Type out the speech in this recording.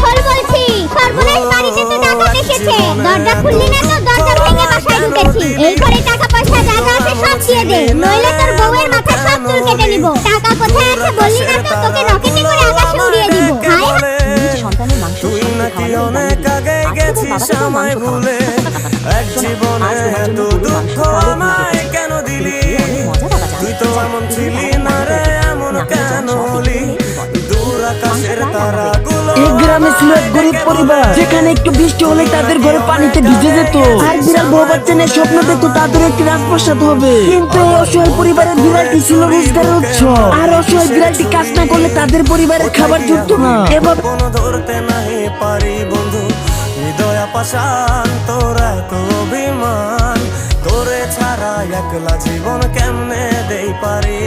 খোল বলছি। সর্বনাশ, বাড়িতে তো ডাকাত এসেছে। দরজা খুললি না তো দরজা ভেঙে বাসায় ঢুকেছি। এই ঘরে টাকা পয়সা যা যা আছে সব দিয়ে দে, নইলে তোর বউয়ের মাথা সব চুল কেটে নিব। টাকা কোথায় আছে বললি না তো তোকে রকেটে করে আকাশে উড়িয়ে দিব। নিজ সন্তানের মাংস অনেক আগে গেছিস আমায় ভুলে, এক জীবনে এত দুঃখ আমায় কেন দিলি? তুই তো এমন ছিলি না রে, এমন কেন হলি? দূর আকাশের তারাগুলো এই গ্রামে ছিল এক গরিব পরিবার, যেখানে একটু বৃষ্টি হলে তাদের ঘরে পানিতে ভিজে যেত। আর বিড়াল বউ বাচ্চা নিয়ে স্বপ্ন দেখতো তাদের একটি রাজপ্রাসাদ হবে। কিন্তু এই অসহায় পরিবারের বিড়ালটি ছিল রোজগারের উৎস, আর অসহায় বিড়ালটি কাজ না করলে তাদের পরিবারের খাবার জুটতো না। এবার কোনো ধরতে নাই পারি বন্ধু, হৃদয় পাষাণ তোর এত অভিমান, তোরে ছাড়া একলা জীবন কেমনে দেই পারি?